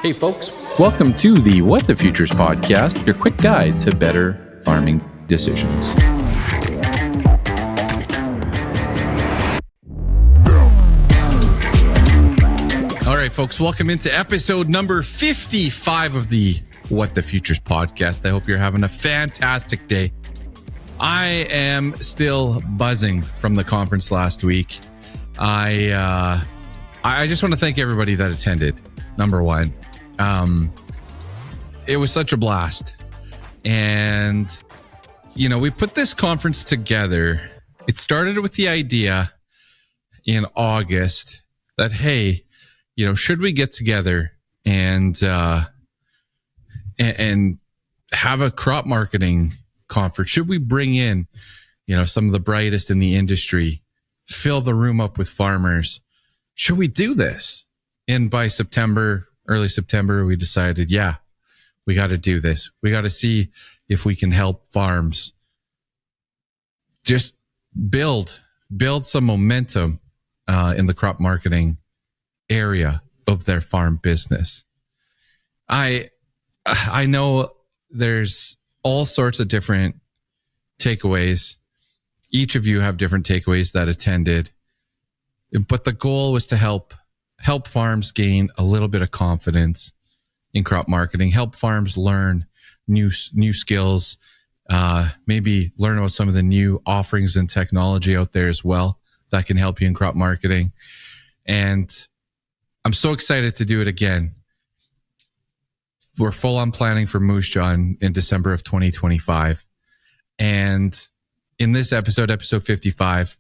Hey folks, welcome to the What the Futures podcast, your quick guide to better farming decisions. All right, folks, welcome into episode number 55 of the What the Futures podcast. I hope you're having a fantastic day. I am still buzzing from the conference last week. I just want to thank everybody that attended, number one. It was such a blast. And, we put this conference together. It started with the idea in August that, hey, should we get together and have a crop marketing conference? Should we bring in, some of the brightest in the industry, fill the room up with farmers? Should we do this? And by early September, we decided, yeah, we got to do this. We got to see if we can help farms just build some momentum in the crop marketing area of their farm business. I know there's all sorts of different takeaways. Each of you have different takeaways that attended, but the goal was to help farms gain a little bit of confidence in crop marketing, help farms learn new skills, maybe learn about some of the new offerings and technology out there as well that can help you in crop marketing. And I'm so excited to do it again. We're full on planning for Moose Jaw in December of 2025. And in this episode 55,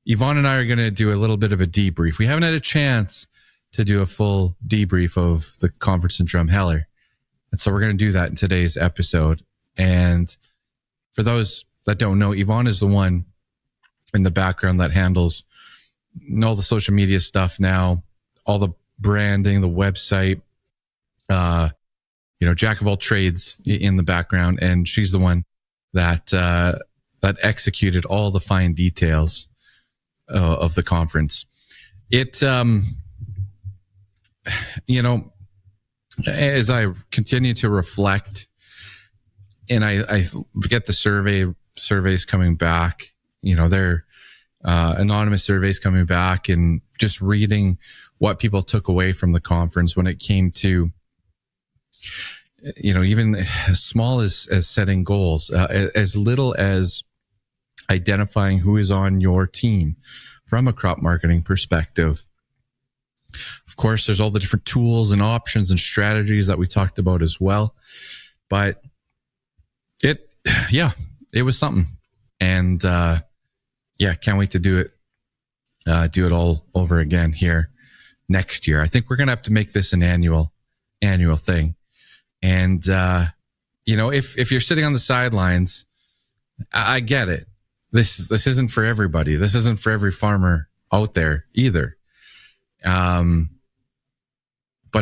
Yvonne and I are going to do a little bit of a debrief. We haven't had a chance to do a full debrief of the conference in Drumheller. And so we're going to do that in today's episode. And for those that don't know, Yvonne is the one in the background that handles all the social media stuff now, all the branding, the website, jack of all trades in the background. And she's the one that executed all the fine details of the conference. It, as I continue to reflect and I get the surveys coming back, they're anonymous surveys coming back, and just reading what people took away from the conference when it came to, even as small as setting goals, as little as identifying who is on your team from a crop marketing perspective. Of course, there's all the different tools and options and strategies that we talked about as well. But it was something. And can't wait to do it all over again here next year. I think we're going to have to make this an annual thing. And, if you're sitting on the sidelines, I get it. This isn't for everybody. This isn't for every farmer out there either. But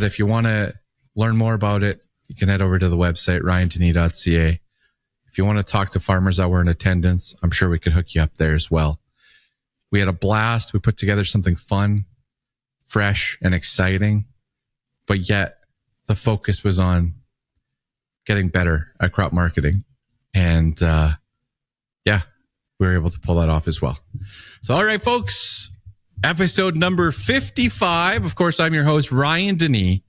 if you want to learn more about it, you can head over to the website, ryandenny.ca. If you want to talk to farmers that were in attendance, I'm sure we could hook you up there as well. We had a blast. We put together something fun, fresh, and exciting, but yet the focus was on getting better at crop marketing. And, we were able to pull that off as well. So, all right, folks, episode number 55. Of course, I'm your host, Ryan Denny,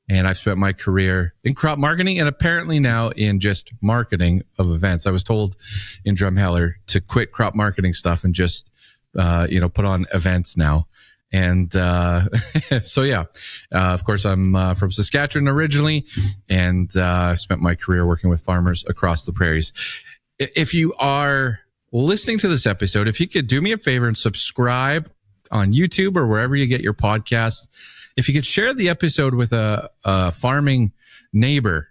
and I've spent my career in crop marketing and apparently now in just marketing of events. I was told in Drumheller to quit crop marketing stuff and just, put on events now. And of course, I'm from Saskatchewan originally, and I spent my career working with farmers across the prairies. If you are listening to this episode, if you could do me a favor and subscribe on YouTube or wherever you get your podcasts, if you could share the episode with a farming neighbor,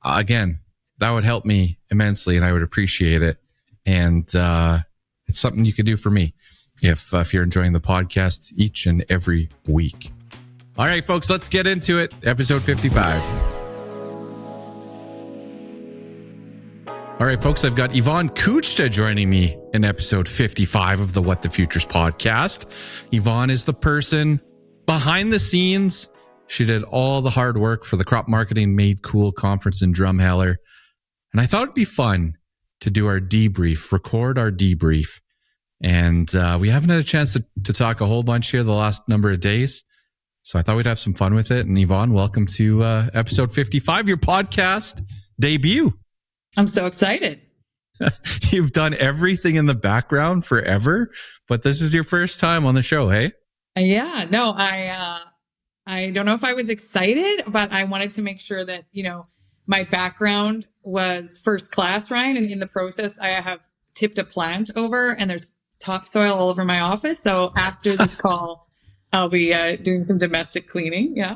again, that would help me immensely and I would appreciate it. And it's something you could do for me if you're enjoying the podcast each and every week. All right, folks, let's get into it. Episode 55. All right, folks, I've got Yvonne Kuchta joining me in episode 55 of the What the Futures podcast. Yvonne is the person behind the scenes She did all the hard work for the Crop Marketing Made Cool conference in Drumheller. And I thought it'd be fun to do our debrief, record our debrief. And we haven't had a chance to talk a whole bunch here the last number of days. So I thought we'd have some fun with it. And Yvonne, welcome to episode 55, your podcast debut. I'm so excited. You've done everything in the background forever, but this is your first time on the show, hey? Yeah, no, I don't know if I was excited, but I wanted to make sure that, my background was first class, Ryan. And in the process, I have tipped a plant over and there's topsoil all over my office. So after this call, I'll be doing some domestic cleaning. Yeah.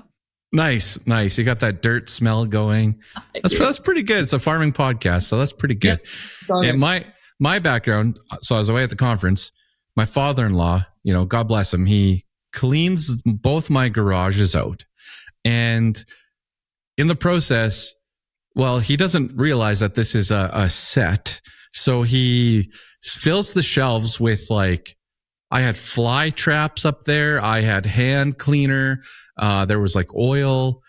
Nice. You got that dirt smell going. That's pretty good. It's a farming podcast, so that's pretty good. Yeah, and my background, so I was away at the conference. My father-in-law, God bless him, he cleans both my garages out. And in the process, well, he doesn't realize that this is a set. So he fills the shelves with I had fly traps up there. I had hand cleaner. There was oil.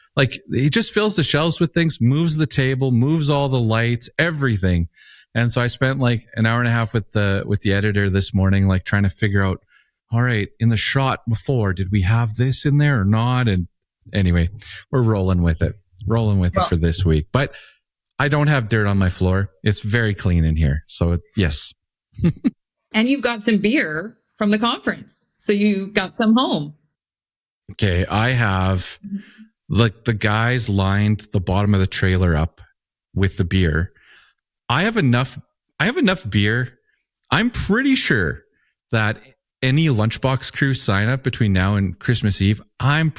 He just fills the shelves with things, moves the table, moves all the lights, everything. And so I spent an hour and a half with the editor this morning, trying to figure out, all right, in the shot before, did we have this in there or not? And anyway, we're rolling with it for this week. But I don't have dirt on my floor. It's very clean in here. So yes. And you've got some beer from the conference. So you got some home. Okay. I have the guys lined the bottom of the trailer up with the beer. I have enough beer. I'm pretty sure that any Lunchbox crew sign up between now and Christmas Eve, I'm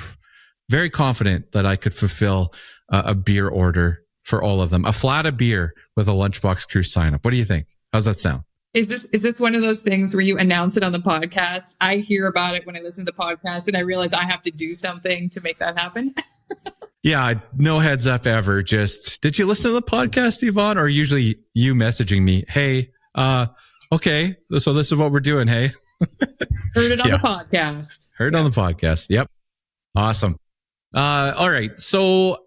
very confident that I could fulfill a beer order for all of them. A flat of beer with a Lunchbox crew sign up. What do you think? How's that sound? Is this one of those things where you announce it on the podcast? I hear about it when I listen to the podcast and I realize I have to do something to make that happen. Yeah, no heads up ever. Just, did you listen to the podcast, Yvonne? Or usually you messaging me, hey, okay, so this is what we're doing, hey? Heard it on the podcast. Heard it on the podcast. Yep. Awesome. All right. So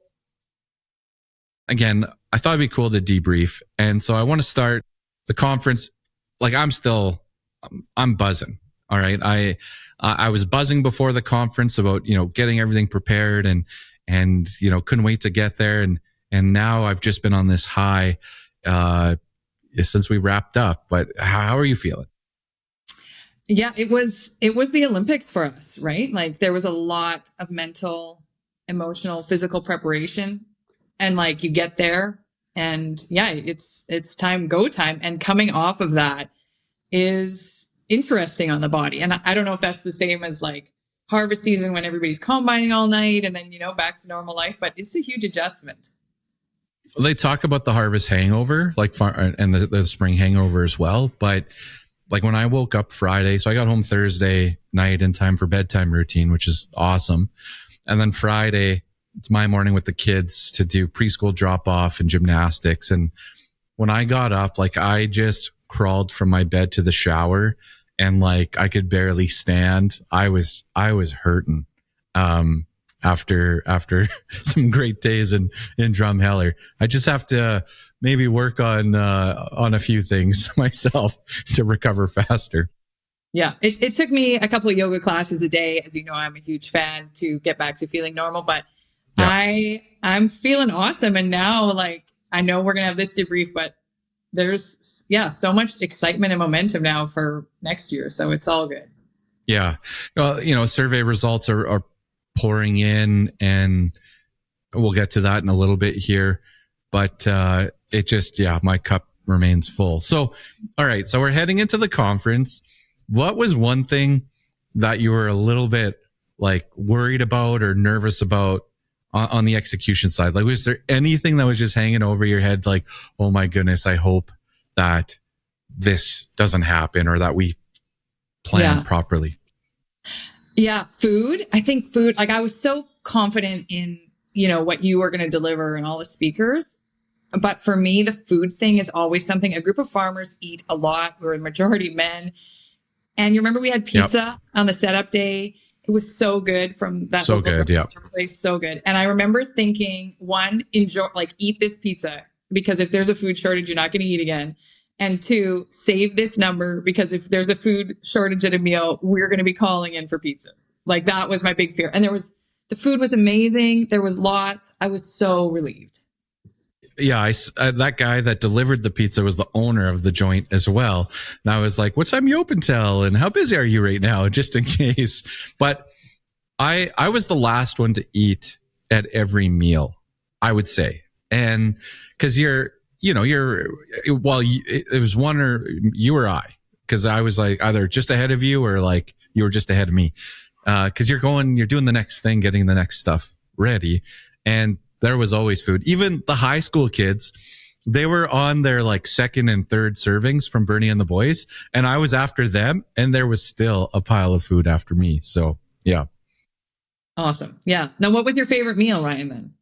again, I thought it'd be cool to debrief. And so I want to start the conference. I'm buzzing. All right. I was buzzing before the conference about, getting everything prepared and couldn't wait to get there. And now I've just been on this high, since we wrapped up, but how are you feeling? Yeah, it was the Olympics for us, right? There was a lot of mental, emotional, physical preparation and you get there and yeah, it's go time. And coming off of that is interesting on the body. And I don't know if that's the same as harvest season when everybody's combining all night and then, back to normal life, but it's a huge adjustment. They talk about the harvest hangover, and the spring hangover as well. But when I woke up Friday, so I got home Thursday night in time for bedtime routine, which is awesome. And then Friday, it's my morning with the kids to do preschool drop off and gymnastics. And when I got up, I just crawled from my bed to the shower and I could barely stand. I was hurting, after some great days in Drumheller. I just have to maybe work on a few things myself to recover faster. Yeah. It took me a couple of yoga classes a day. As you know, I'm a huge fan to get back to feeling normal, but yeah. I'm feeling awesome. And now I know we're going to have this debrief, but there's so much excitement and momentum now for next year. So it's all good. Yeah. Well, survey results are pouring in and we'll get to that in a little bit here, but, it just, my cup remains full. So, all right. So we're heading into the conference. What was one thing that you were a little bit worried about or nervous about on the execution side? Was there anything that was just hanging over your head? Oh my goodness, I hope that this doesn't happen or that we plan properly. Yeah. Food. I think food, I was so confident in, what you were going to deliver and all the speakers. But for me, the food thing is always something. A group of farmers eat a lot. We're a majority men. And you remember we had pizza on the setup day. It was so good from that So local good, yeah. place. So good. And I remember thinking, one, enjoy, like eat this pizza, because if there's a food shortage, you're not going to eat again. And two, save this number, because if there's a food shortage at a meal, we're going to be calling in for pizzas. Like that was my big fear. And the food was amazing. There was lots. I was so relieved. Yeah, that guy that delivered the pizza was the owner of the joint as well. And I was like, what time you open till? And how busy are you right now? Just in case. But I was the last one to eat at every meal, I would say. And cause it was one or you or I, cause I was like either just ahead of you or like you were just ahead of me. Cause you're doing the next thing, getting the next stuff ready. And there was always food. Even the high school kids, they were on their like second and third servings from Bernie and the boys. And I was after them and there was still a pile of food after me. So yeah. Awesome. Yeah. Now, what was your favorite meal, Ryan, then?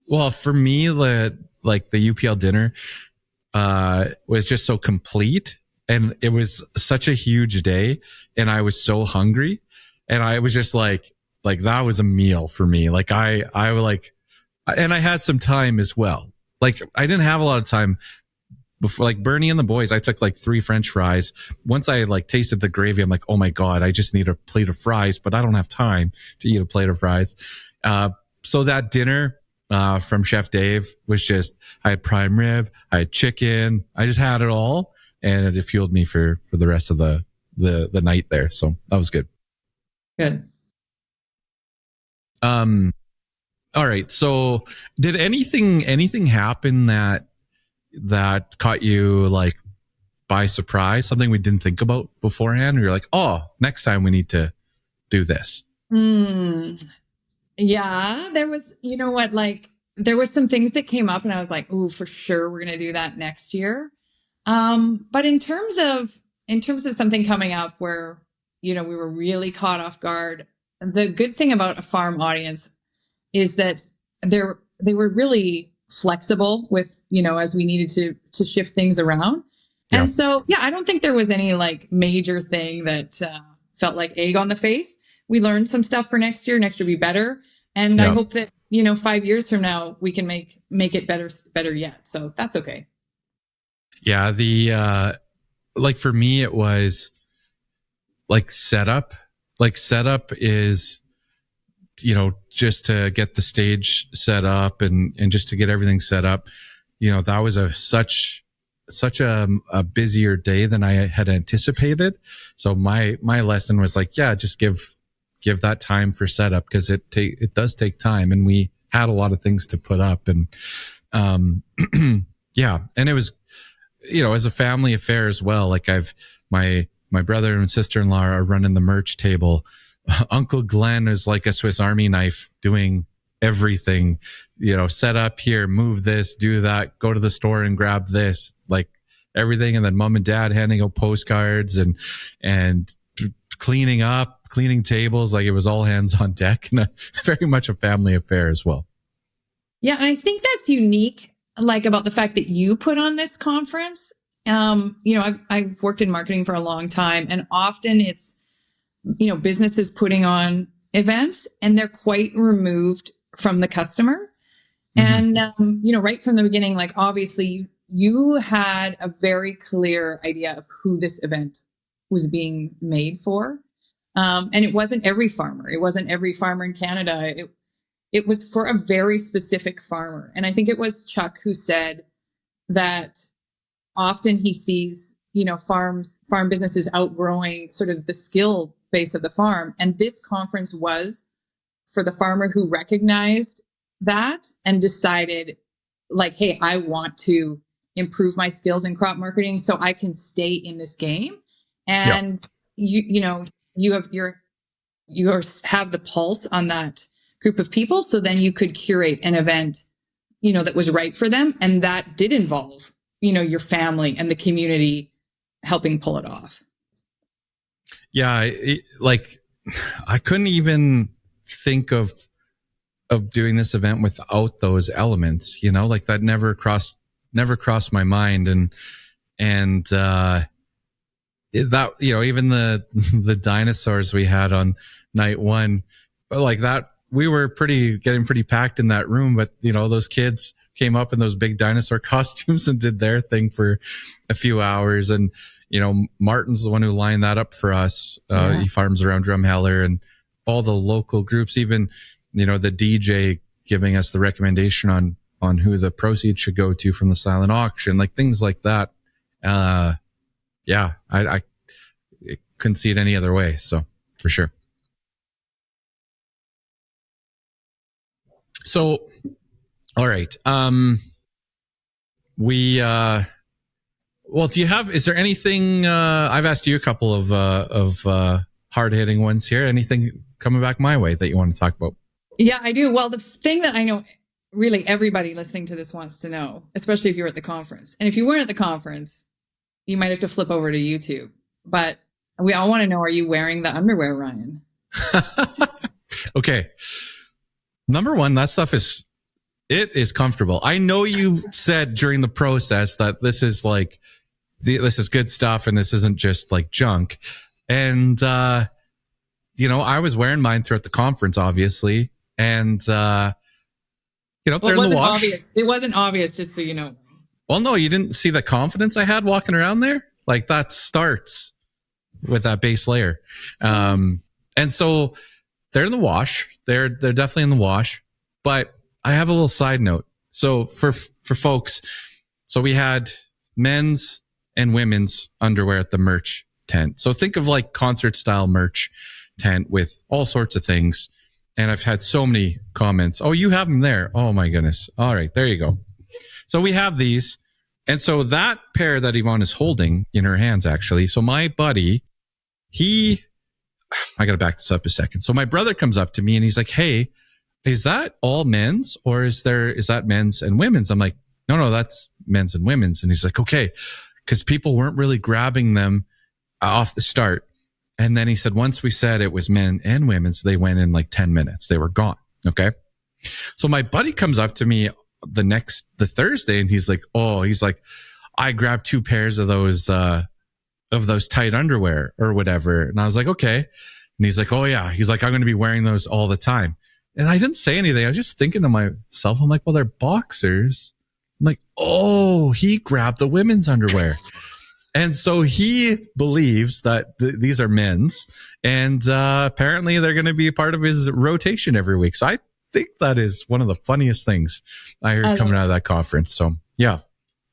Well, for me, the UPL dinner, was just so complete, and it was such a huge day, and I was so hungry, and I was just like that was a meal for me. Like I and I had some time as well. Like I didn't have a lot of time before, like Bernie and the boys, I took like 3 French fries. Once I like tasted the gravy, I'm like, oh my God, I just need a plate of fries, but I don't have time to eat a plate of fries. So that dinner, from Chef Dave was just, I had prime rib, I had chicken, I just had it all, and it fueled me for the rest of the night there. So that was good. Good. All right. So did anything happen that caught you like by surprise? Something we didn't think about beforehand? Or you're like, oh, next time we need to do this. Yeah, there was, you know what, like there was some things that came up and I was like, oh, for sure, we're going to do that next year. But in terms of something coming up where, we were really caught off guard, the good thing about a farm audience is that they were really flexible with, as we needed to shift things around. Yeah. And so, yeah, I don't think there was any like major thing that felt like egg on the face. We learned some stuff for next year. Next year will be better. And yeah. I hope that, 5 years from now, we can make it better yet. So that's okay. Yeah. Like for me, it was like setup. Like setup is, just to get the stage set up and just to get everything set up, that was such a busier day than I had anticipated. So my lesson was like, yeah, just give that time for setup, because it does take time, and we had a lot of things to put up, and yeah, and it was, as a family affair as well. Like my brother and sister-in-law are running the merch table. Uncle Glenn is like a Swiss Army knife doing everything, set up here, move this, do that, go to the store and grab this, like everything. And then mom and dad handing out postcards and cleaning tables. Like it was all hands on deck, and very much a family affair as well. Yeah. And I think that's unique, like about the fact that you put on this conference. I've worked in marketing for a long time, and often it's, businesses putting on events and they're quite removed from the customer. Mm-hmm. And, right from the beginning, like obviously you had a very clear idea of who this event was being made for. And it wasn't every farmer. It wasn't every farmer in Canada. It was for a very specific farmer. And I think it was Chuck who said that often he sees, farm businesses outgrowing sort of the skill base of the farm. And this conference was for the farmer who recognized that and decided like, hey, I want to improve my skills in crop marketing so I can stay in this game. And you have the pulse on that group of people. So then you could curate an event, that was right for them. And that did involve, your family and the community helping pull it off. Yeah. I couldn't even think of doing this event without those elements, like that never crossed my mind. And that, even the dinosaurs we had on night one, like that, we were getting pretty packed in that room, but those kids came up in those big dinosaur costumes and did their thing for a few hours. And, Martin's the one who lined that up for us. He farms around Drumheller, and all the local groups, even, the DJ giving us the recommendation on who the proceeds should go to from the silent auction, like things like that. I couldn't see it any other way. So for sure. So, all right. Is there anything, I've asked you a couple of hard hitting ones here. Anything coming back my way that you want to talk about? Yeah, I do. Well, the thing that I know really everybody listening to this wants to know, especially if you were at the conference, and if you weren't at the conference, you might have to flip over to YouTube, but we all want to know, are you wearing the underwear, Ryan? Okay. Number one, that stuff is comfortable. I know you said during the process that this is this is good stuff and this isn't just like junk. And, I was wearing mine throughout the conference, obviously. And, they're in the wash. Obvious. It wasn't obvious, just so you know. Well, no, you didn't see the confidence I had walking around there. Like that starts with that base layer. And so they're in the wash. They're definitely in the wash. But I have a little side note. So for folks, so we had men's and women's underwear at the merch tent. So think of like concert style merch tent with all sorts of things. And I've had so many comments. Oh, you have them there. Oh my goodness. All right. There you go. So we have these. And so that pair that Yvonne is holding in her hands, actually. So my buddy, I got to back this up a second. So my brother comes up to me and he's like, hey, is that all men's or is that men's and women's? I'm like, no, that's men's and women's. And he's like, okay. Cause people weren't really grabbing them off the start. And then he said, once we said it was men and women's, they went in like 10 minutes. They were gone. Okay. So my buddy comes up to me the Thursday and he's like, I grabbed 2 pairs of those tight underwear or whatever. And I was like, okay. And he's like, oh yeah. He's like, I'm going to be wearing those all the time. And I didn't say anything. I was just thinking to myself, I'm like, well, they're boxers. I'm like, oh, he grabbed the women's underwear. And so he believes that these are men's, and apparently they're going to be a part of his rotation every week. So I think that is one of the funniest things I heard coming out of that conference. So yeah.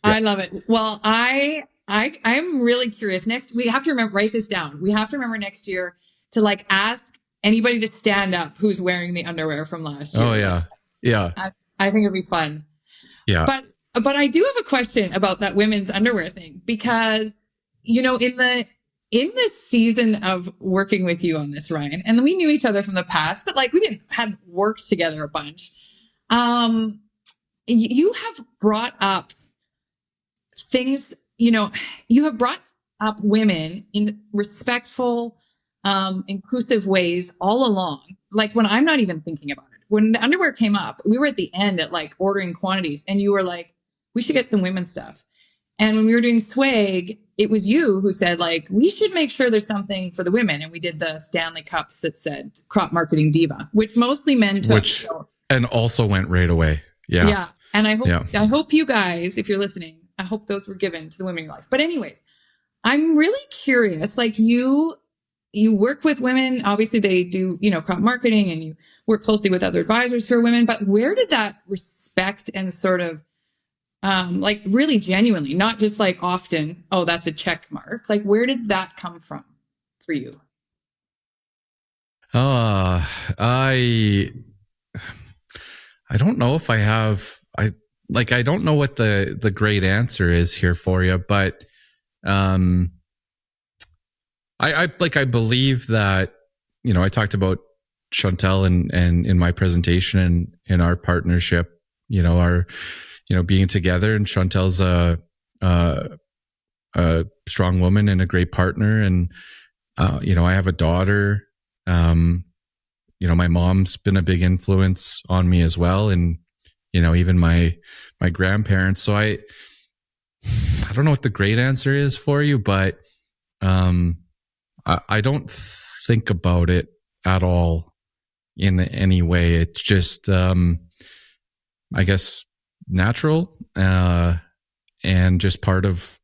I love it. Well, I'm really curious. Next, we have to write this down. We have to remember next year to ask anybody to stand up who's wearing the underwear from last year. Oh yeah. Yeah. I think it'd be fun. Yeah. But I do have a question about that women's underwear thing, because, in this season of working with you on this, Ryan, and we knew each other from the past, but we hadn't worked together a bunch. You have brought up things, you have brought up women in respectful, inclusive ways all along. When I'm not even thinking about it, when the underwear came up, we were at the end at ordering quantities, and you were like, we should get some women's stuff. And when we were doing swag, it was you who said we should make sure there's something for the women. And we did the Stanley cups that said crop marketing diva, which mostly men took. And also went right away. Yeah. Yeah. And I hope you guys, if you're listening, I hope those were given to the women in your life. But anyways, I'm really curious, you work with women, obviously they do, crop marketing, and you work closely with other advisors who are women, but where did that respect and sort of, really genuinely, not just often, oh, that's a check mark. Where did that come from for you? I don't know if I have, I don't know what the great answer is here for you, but, I believe that, I talked about Chantel and in my presentation and in our partnership, our, being together, and Chantel's a strong woman and a great partner. And, I have a daughter, my mom's been a big influence on me as well. And, even my grandparents. So I don't know what the great answer is for you, but I don't think about it at all in any way. It's just, I guess, natural, and just part of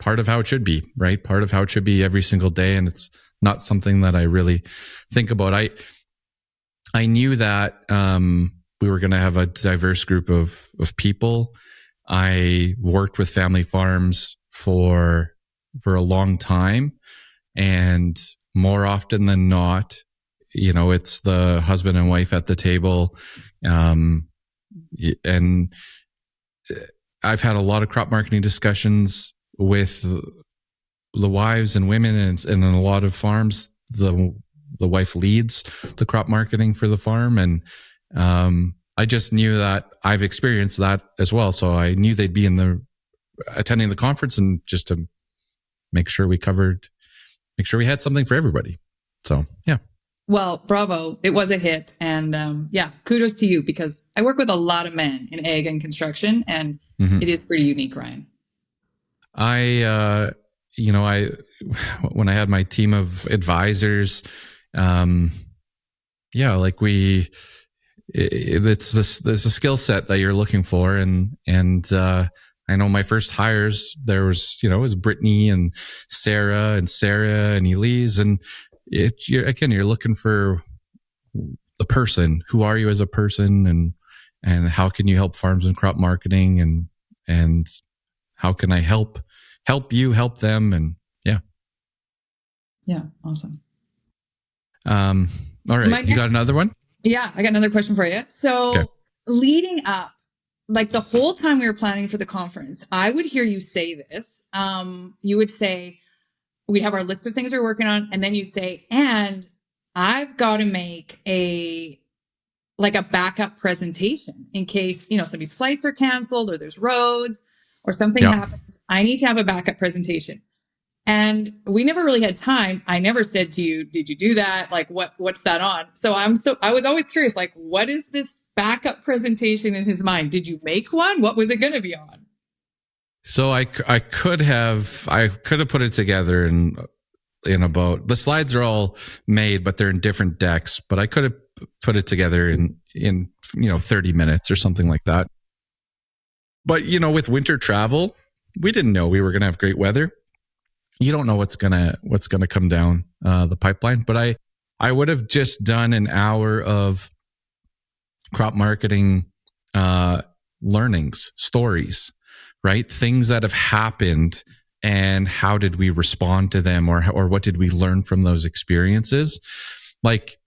how it should be, right? Part of how it should be every single day. And it's not something that I really think about. I knew that, we were going to have a diverse group of people. I worked with family farms for a long time, and more often than not, it's the husband and wife at the table. And I've had a lot of crop marketing discussions with the wives and women, and in a lot of farms, the wife leads the crop marketing for the farm. And I just knew that I've experienced that as well. So I knew they'd be attending the conference, and just to make sure we had something for everybody. So, yeah. Well, bravo. It was a hit. And kudos to you, because I work with a lot of men in ag and construction, and it is pretty unique, Ryan. When I had my team of advisors, it's a skill set that you're looking for. And I know my first hires, there was, it was Brittany and Sarah and Elise. And you're looking for the person. Who are you as a person? And how can you help farms and crop marketing? And how can I help you help them? And yeah. Yeah. Awesome. All right. You got another one? Yeah, I got another question for you. So leading up, like the whole time we were planning for the conference, I would hear you say this. You would say, we'd have our list of things we're working on. And then you'd say, and I've got to make a backup presentation in case, somebody's flights are canceled or there's roads or something happens. I need to have a backup presentation. And we never really had time. I never said to you, did you do that? Like, what's that on? So I was always curious, like, what is this backup presentation in his mind? Did you make one? What was it going to be on? So I could have put it together in about, the slides are all made, but they're in different decks, but I could have put it together in 30 minutes or something like that. But, with winter travel, we didn't know we were going to have great weather. You don't know what's gonna come down the pipeline. But I would have just done an hour of crop marketing learnings, stories, right? Things that have happened, and how did we respond to them, or what did we learn from those experiences? Like,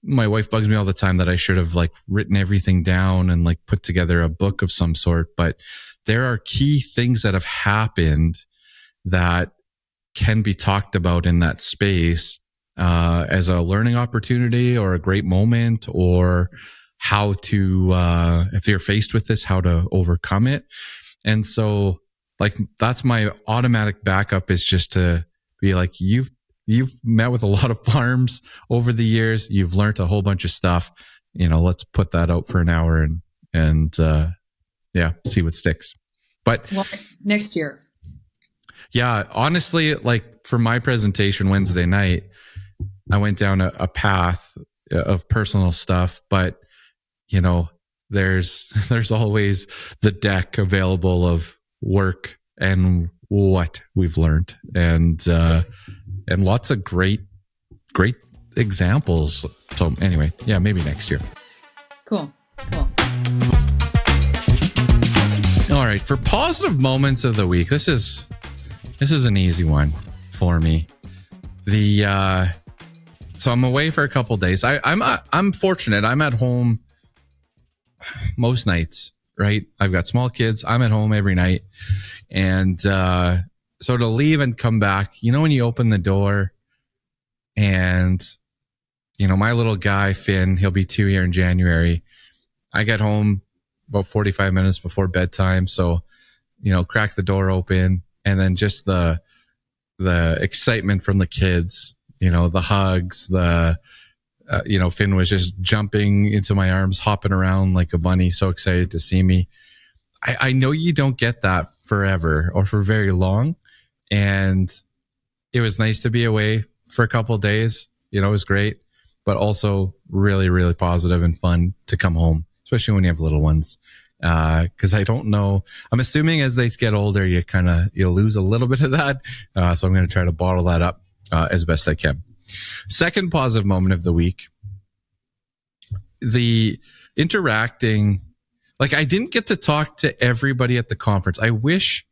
my wife bugs me all the time that I should have written everything down and put together a book of some sort. But there are key things that have happened that can be talked about in that space as a learning opportunity or a great moment, or how to, if you're faced with this, how to overcome it. And so that's my automatic backup, is just to be like, you've met with a lot of farms over the years. You've learned a whole bunch of stuff. Let's put that out for an hour and see what sticks. But next year. Yeah, honestly, for my presentation Wednesday night, I went down a path of personal stuff, but there's always the deck available of work and what we've learned, and lots of great examples. So anyway, yeah, maybe next year. Cool. All right, for positive moments of the week, this is an easy one for me. So I'm away for a couple days. I'm fortunate. I'm at home most nights, right? I've got small kids. I'm at home every night. And so to leave and come back, when you open the door and, my little guy, Finn, he'll be 2 here in January. I get home about 45 minutes before bedtime. So, crack the door open, and then just the excitement from the kids, the hugs, Finn was just jumping into my arms, hopping around like a bunny, so excited to see me. I know you don't get that forever or for very long. And it was nice to be away for a couple of days. It was great, but also really, really positive and fun to come home, especially when you have little ones. Cause I don't know, I'm assuming as they get older, you lose a little bit of that. So I'm going to try to bottle that up, as best I can. Second positive moment of the week, the interacting, like I didn't get to talk to everybody at the conference. I wish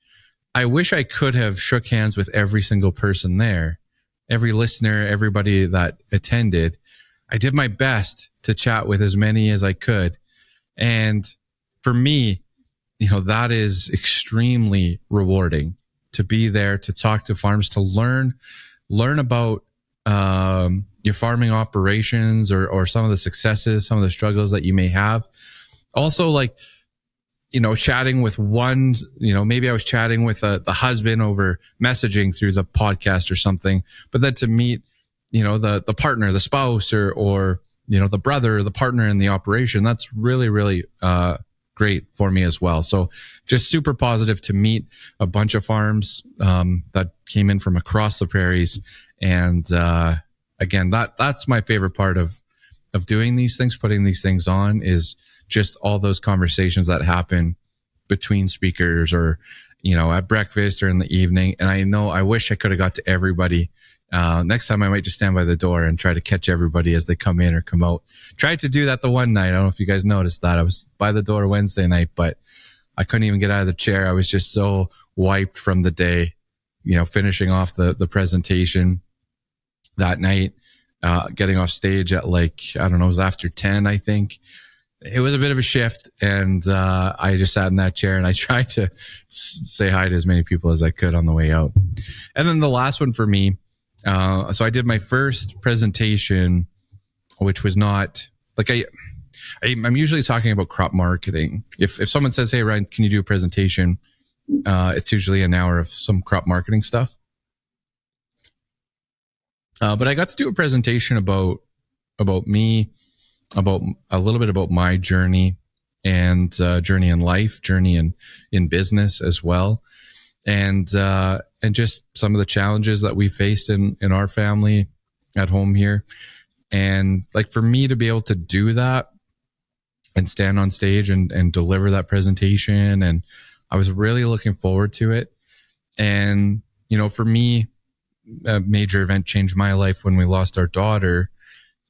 I could have shook hands with every single person there, every listener, everybody that attended. I did my best to chat with as many as I could. And for me, that is extremely rewarding to be there, to talk to farms, to learn about your farming operations or some of the successes, some of the struggles that you may have. Also, chatting with one, maybe I was chatting with the husband over messaging through the podcast or something, but then to meet, the partner, the spouse or the brother, the partner in the operation, that's really, really, great for me as well. So just super positive to meet a bunch of farms, that came in from across the prairies. And, again, that's my favorite part of doing these things, putting these things on, is just all those conversations that happen between speakers or, at breakfast or in the evening. And I wish I could have got to everybody. Next time I might just stand by the door and try to catch everybody as they come in or come out. Tried to do that the one night. I don't know if you guys noticed that. I was by the door Wednesday night, but I couldn't even get out of the chair. I was just so wiped from the day, finishing off the presentation that night, getting off stage at it was after 10, I think. It was a bit of a shift, and I just sat in that chair and I tried to say hi to as many people as I could on the way out. And then the last one for me, so I did my first presentation, which was not I'm usually talking about crop marketing. If someone says, "Hey, Ryan, can you do a presentation?" It's usually an hour of some crop marketing stuff. But I got to do a presentation about me, about a little bit about my journey and journey in life, journey in business as well. And just some of the challenges that we faced in our family at home here. And for me to be able to do that and stand on stage and deliver that presentation, and I was really looking forward to it. And, for me, a major event changed my life when we lost our daughter.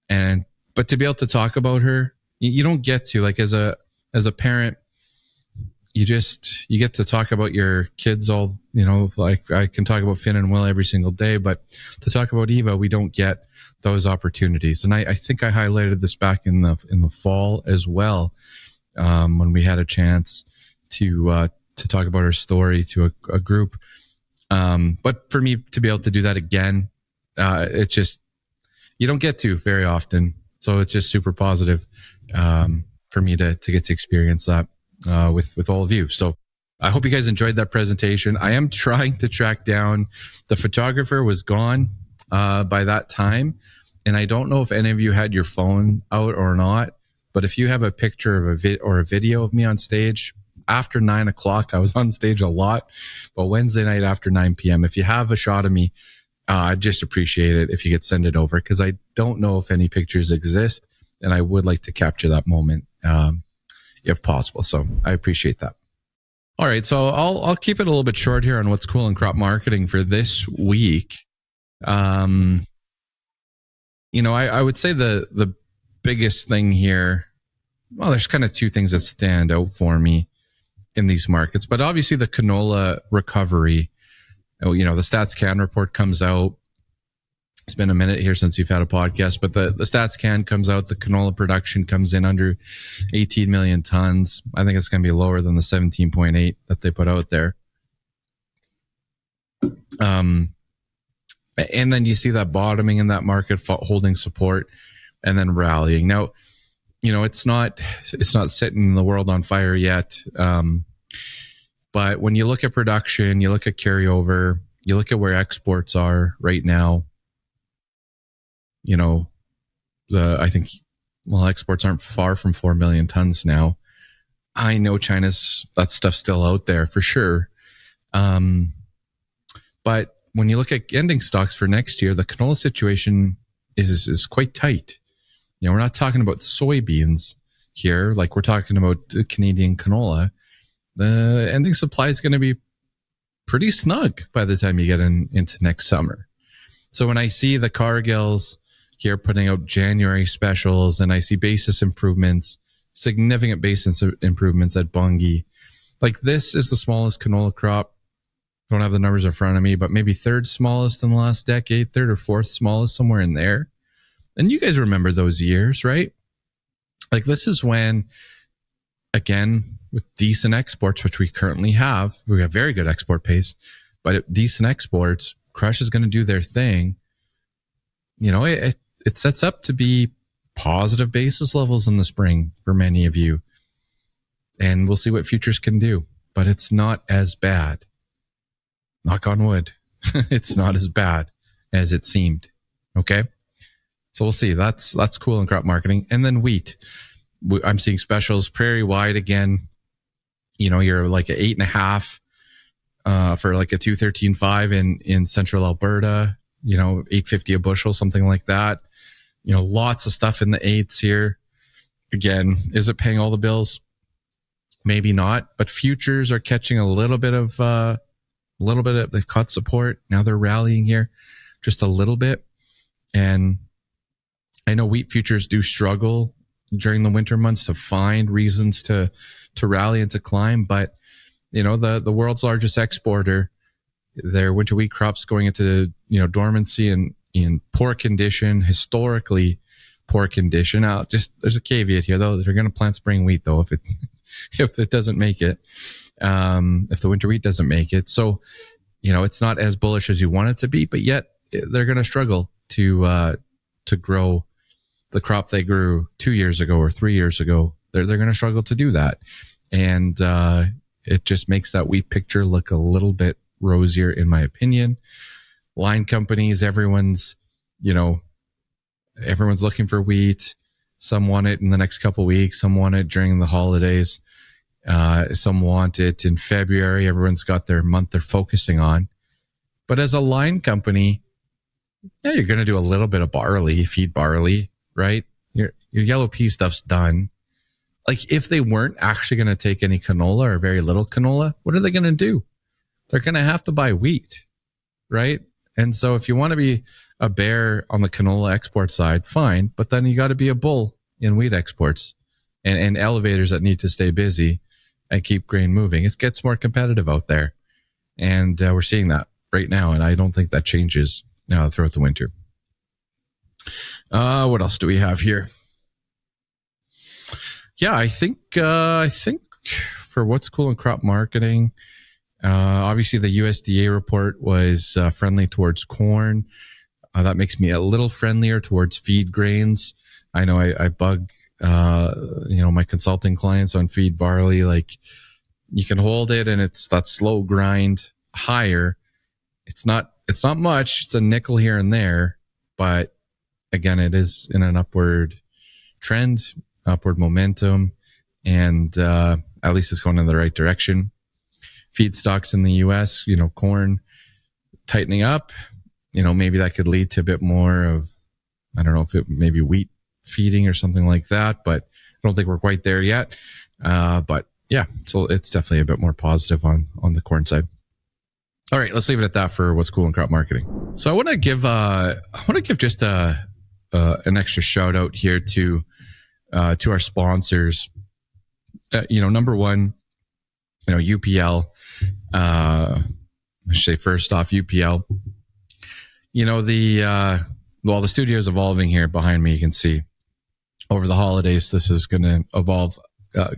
But to be able to talk about her, you don't get to, as a parent, you get to talk about your kids all, I can talk about Finn and Will every single day, but to talk about Eva, we don't get those opportunities. And I think I highlighted this back in the fall as well, when we had a chance to talk about her story to a group. But for me to be able to do that again, it's just, you don't get to very often. So it's just super positive, for me to get to experience that, with all of you. So I hope you guys enjoyed that presentation. I am trying to track down, the photographer was gone, by that time. And I don't know if any of you had your phone out or not, but if you have a picture of a video of me on stage after 9:00, I was on stage a lot, but Wednesday night after 9 p.m., if you have a shot of me, I'd just appreciate it if you could send it over, because I don't know if any pictures exist, and I would like to capture that moment, if possible. So I appreciate that. All right, so I'll keep it a little bit short here on what's cool in crop marketing for this week. I would say the biggest thing here, well, there's kind of two things that stand out for me in these markets, but obviously the canola recovery. The StatsCan report comes out. It's been a minute here since you've had a podcast, but the StatsCan comes out. The canola production comes in under 18 million tons. I think it's going to be lower than the 17.8 that they put out there. And then you see that bottoming in that market, holding support, and then rallying. Now, it's not setting the world on fire yet. But when you look at production, you look at carryover, you look at where exports are right now, exports aren't far from 4 million tons now. I know that stuff's still out there for sure. But when you look at ending stocks for next year, the canola situation is quite tight. You know, we're not talking about soybeans here, like we're talking about Canadian canola. The ending supply is going to be pretty snug by the time you get into next summer. So when I see the Cargills here putting out January specials, and I see basis improvements, significant basis improvements at Bunge, like this is the smallest canola crop. I don't have the numbers in front of me, but maybe third smallest in the last decade, third or fourth smallest, somewhere in there. And you guys remember those years, right? Like this is when, again, with decent exports, which we currently have, we have very good export pace, but at decent exports, crush is going to do their thing. You know, it sets up to be positive basis levels in the spring for many of you. And we'll see what futures can do, but it's not as bad. Knock on wood. It's not as bad as it seemed. Okay. So we'll see. That's cool in crop marketing. And then wheat. I'm seeing specials prairie wide again. You know, you're like a 8.5 for like a 213.5 in central Alberta, you know, 850 a bushel, something like that. You know, lots of stuff in the 8s here. Again, is it paying all the bills? Maybe not, but futures are catching a little bit of, they've caught support. Now they're rallying here just a little bit. And I know wheat futures do struggle during the winter months to find reasons to rally and to climb. But, you know, the world's largest exporter, their winter wheat crops going into, you know, dormancy and in poor condition, historically poor condition. Now, just there's a caveat here though. They're going to plant spring wheat though if it doesn't make it, if the winter wheat doesn't make it. So, you know, it's not as bullish as you want it to be, but yet they're going to struggle to grow the crop they grew 2 years ago or 3 years ago. They're going to struggle to do that. And it just makes that wheat picture look a little bit rosier, in my opinion. Line companies, everyone's looking for wheat. Some want it in the next couple of weeks. Some want it during the holidays. Some want it in February. Everyone's got their month they're focusing on. But as a line company, yeah, you're going to do a little bit of barley, feed barley, right? Your yellow pea stuff's done. Like if they weren't actually going to take any canola or very little canola, what are they going to do? They're going to have to buy wheat, right? And so if you want to be a bear on the canola export side, fine. But then you got to be a bull in wheat exports and elevators that need to stay busy and keep grain moving. It gets more competitive out there. And we're seeing that right now. And I don't think that changes throughout the winter. What else do we have here? Yeah, I think for what's cool in crop marketing, obviously the USDA report was friendly towards corn. That makes me a little friendlier towards feed grains. I know I bug my consulting clients on feed barley. Like you can hold it and it's that slow grind higher. It's not much. It's a nickel here and there, but again, it is in an upward trend, upward momentum, and at least it's going in the right direction. Feedstocks in the US, corn tightening up, maybe that could lead to a bit more of, I don't know if it maybe wheat feeding or something like that, but I don't think we're quite there yet. But yeah, so it's definitely a bit more positive on the corn side. All right, let's leave it at that for what's cool in crop marketing. So I want to give just an extra shout out here to our sponsors. Number one, UPL. I should say first off, UPL. The studio's evolving here behind me. You can see over the holidays, this is going to evolve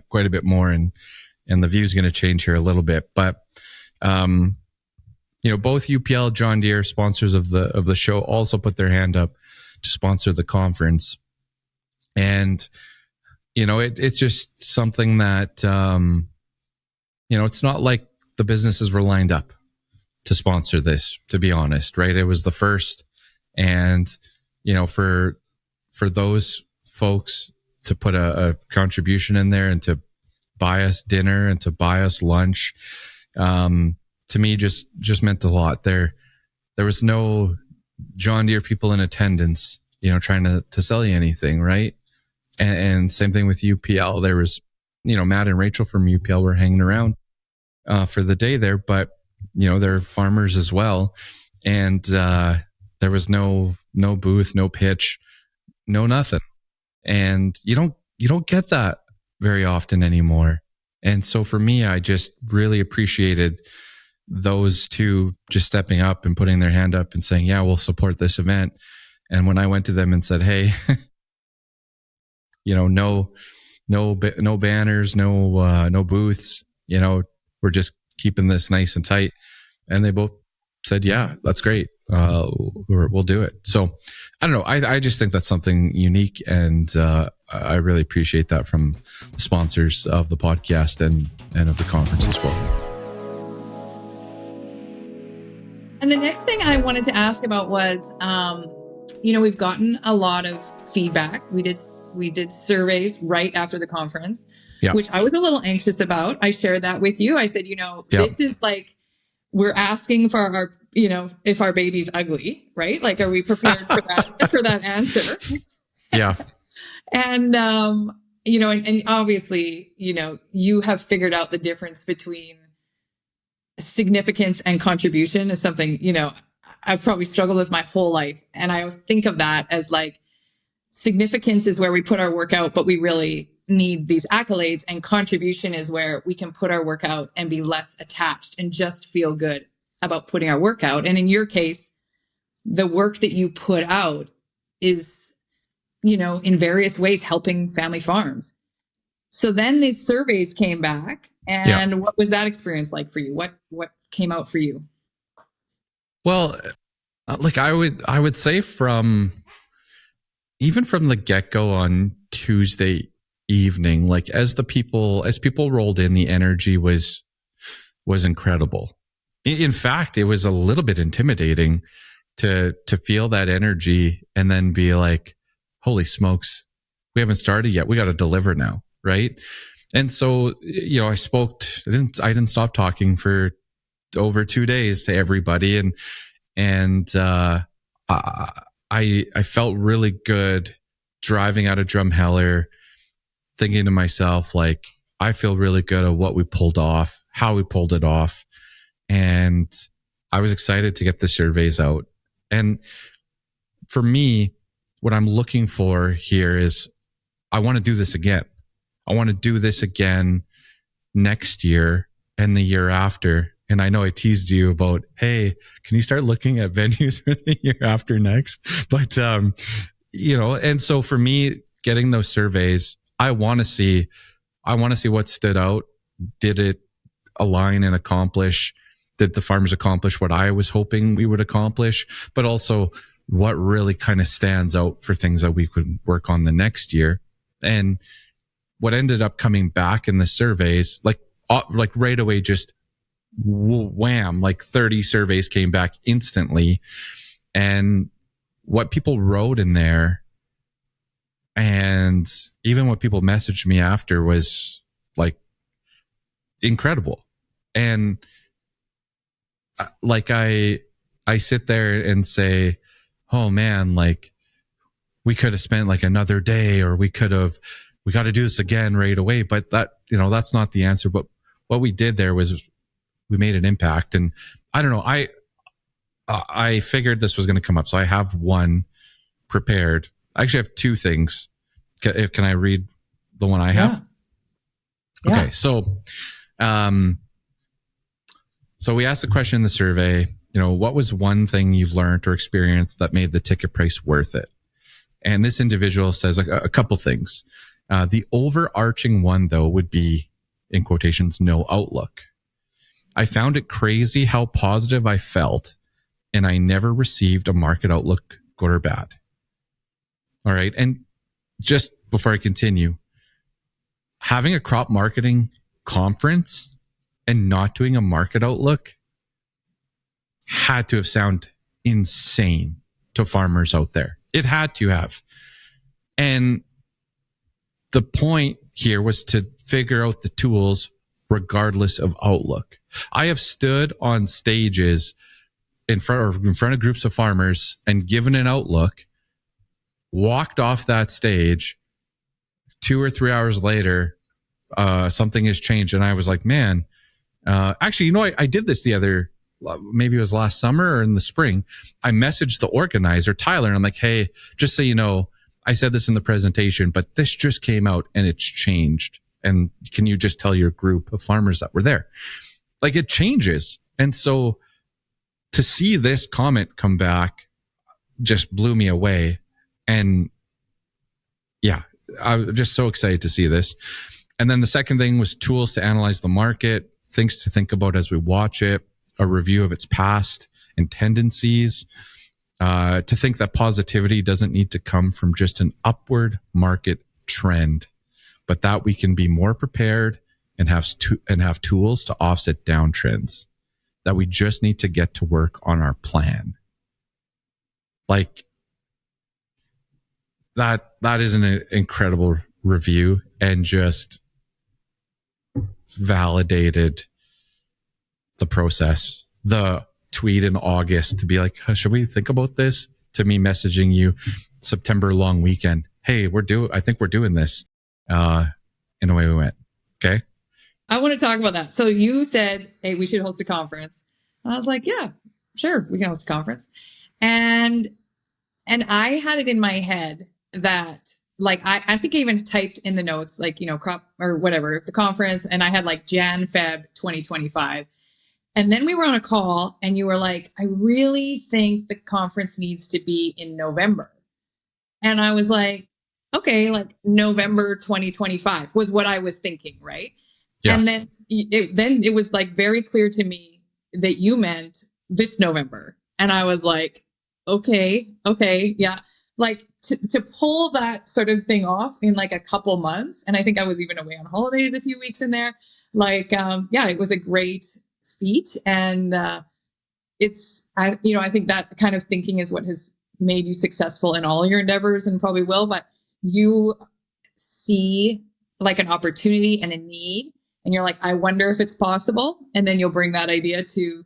quite a bit more, and the view is going to change here a little bit. But both UPL, John Deere, sponsors of the show, also put their hand up to sponsor the conference. And, it's just something that, it's not like the businesses were lined up to sponsor this, to be honest, right? It was the first. And, for those folks to put a contribution in there and to buy us dinner and to buy us lunch, to me just meant a lot. They're There was no John Deere people in attendance, trying to sell you anything, right? And same thing with UPL. There was, Matt and Rachel from UPL were hanging around for the day there, but they're farmers as well, and there was no booth, no pitch, no nothing, and you don't get that very often anymore. And so for me, I just really appreciated those two just stepping up and putting their hand up and saying, yeah, we'll support this event. And when I went to them and said, hey, no banners, no booths, we're just keeping this nice and tight. And they both said, yeah, that's great. We'll do it. So I don't know. I just think that's something unique. And I really appreciate that from the sponsors of the podcast and of the conference as well. And the next thing I wanted to ask about was, we've gotten a lot of feedback. We did surveys right after the conference, which I was a little anxious about. I shared that with you. I said, this is like, we're asking for our, if our baby's ugly, right? Like, are we prepared for that answer? Yeah. And, and obviously, you have figured out the difference between significance and contribution is something, I've probably struggled with my whole life. And I think of that as like, significance is where we put our work out, but we really need these accolades, and contribution is where we can put our work out and be less attached and just feel good about putting our work out. And in your case, the work that you put out is, in various ways helping family farms. So then these surveys came back, and what was that experience like for you? What came out for you? Well, like I would say even from the get-go on Tuesday evening, like as people rolled in, the energy was incredible. In fact, it was a little bit intimidating to feel that energy and then be like, holy smokes, we haven't started yet. We got to deliver now. Right. And so, I didn't stop talking for over 2 days to everybody. And I felt really good driving out of Drumheller, thinking to myself, like, I feel really good at what we pulled off, how we pulled it off. And I was excited to get the surveys out. And for me, what I'm looking for here is I want to do this again. I want to do this again next year and the year after. And I know I teased you about, hey, can you start looking at venues for the year after next? But, and so for me, getting those surveys, I want to see what stood out. Did it align and accomplish? Did the farmers accomplish what I was hoping we would accomplish? But also what really kind of stands out for things that we could work on the next year. And what ended up coming back in the surveys, like right away, just wham, like 30 surveys came back instantly. And what people wrote in there, and even what people messaged me after, was like incredible. And like I sit there and say, oh man, like we could have spent like another day, or we got to do this again right away. But that's not the answer. But what we did there was we made an impact. And I don't know, I figured this was going to come up. So I have one prepared. I actually have two things. Can I read the one I have? Yeah. Okay. So we asked the question in the survey, what was one thing you've learned or experienced that made the ticket price worth it? And this individual says a couple things. The overarching one, though, would be, in quotations, no outlook. I found it crazy how positive I felt, and I never received a market outlook, good or bad. All right. And just before I continue, having a crop marketing conference and not doing a market outlook had to have sounded insane to farmers out there. It had to have. And the point here was to figure out the tools regardless of outlook. I have stood on stages in front of groups of farmers and given an outlook, walked off that stage. 2 or 3 hours later, something has changed. And I was like, man, actually, I did this maybe it was last summer or in the spring. I messaged the organizer, Tyler, and I'm like, hey, just so you know, I said this in the presentation, but this just came out and it's changed. And can you just tell your group of farmers that were there? Like, it changes. And so to see this comment come back just blew me away. And yeah, I'm just so excited to see this. And then the second thing was tools to analyze the market, things to think about as we watch it, a review of its past and tendencies, to think that positivity doesn't need to come from just an upward market trend, but that we can be more prepared and have tools to offset downtrends, that we just need to get to work on our plan. Like, that is an incredible review and just validated the process. The tweet in August to be like, should we think about this? To me messaging you September long weekend, hey, I think we're doing this. And away we went. Okay. I want to talk about that. So you said, hey, we should host a conference. And I was like, yeah, sure, we can host a conference. And I had it in my head that, like, I think I even typed in the notes, like, crop or whatever, the conference. And I had like Jan, Feb 2025. And then we were on a call and you were like, I really think the conference needs to be in November. And I was like, okay, like November 2025 was what I was thinking, right? Yeah. And then it was like very clear to me that you meant this November. And I was like, okay, yeah. Like to pull that sort of thing off in like a couple months. And I think I was even away on holidays a few weeks in there. Like, yeah, it was a great feat. And I think that kind of thinking is what has made you successful in all your endeavors and probably will. But you see like an opportunity and a need. And you're like, I wonder if it's possible. And then you'll bring that idea to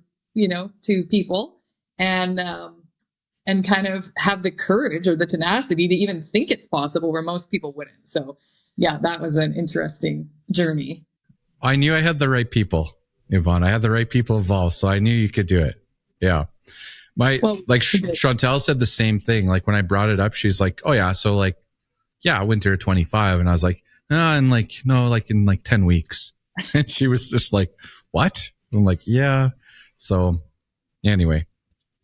people and kind of have the courage or the tenacity to even think it's possible where most people wouldn't. So yeah, that was an interesting journey. I knew I had the right people, Yvonne. I had the right people involved. So I knew you could do it. Yeah. Chantel said the same thing. Like when I brought it up, she's like, oh yeah. So like, yeah, winter 25. And I was like, in 10 weeks. And she was just like, what? I'm like, yeah. So anyway,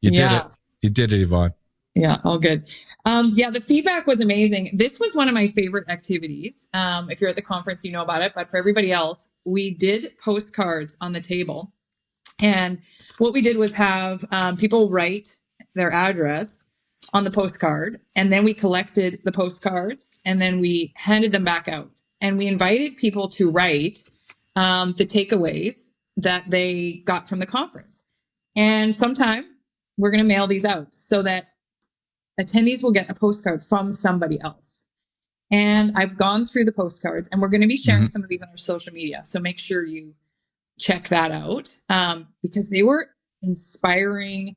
you did it. You did it, Yvonne. Yeah, all good. The feedback was amazing. This was one of my favorite activities. If you're at the conference, you know about it. But for everybody else, we did postcards on the table. And what we did was have people write their address on the postcard. And then we collected the postcards and then we handed them back out. And we invited people to write the takeaways that they got from the conference. And sometime we're going to mail these out so that attendees will get a postcard from somebody else. And I've gone through the postcards and we're going to be sharing some of these on our social media. So make sure you check that out because they were inspiring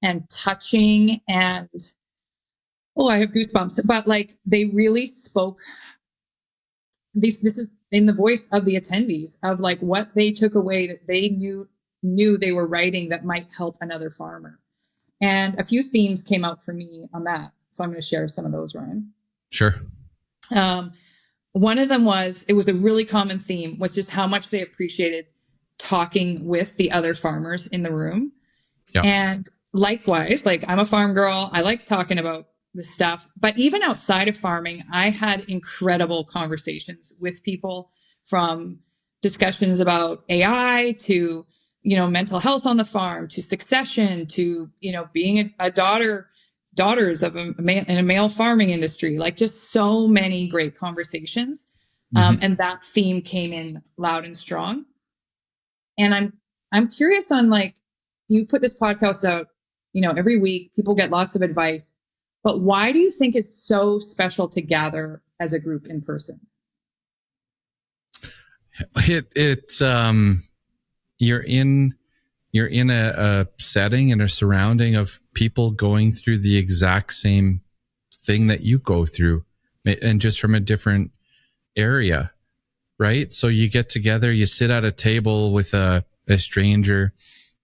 and touching and, I have goosebumps, but like they really spoke. This is in the voice of the attendees of like what they took away that they knew they were writing that might help another farmer. And a few themes came out for me on that. So I'm going to share some of those, Ryan. Sure. One of them it was a really common theme was just how much they appreciated talking with the other farmers in the room. Yeah. And likewise, like I'm a farm girl. I like talking about the stuff, but even outside of farming, I had incredible conversations with people, from discussions about AI to, mental health on the farm, to succession, to, being a daughters of a male farming industry, like just so many great conversations. And that theme came in loud and strong. And I'm curious on like, you put this podcast out, every week, people get lots of advice. But why do you think it's so special to gather as a group in person? You're you're in a setting and a surrounding of people going through the exact same thing that you go through, and just from a different area, right? So you get together, you sit at a table with a stranger.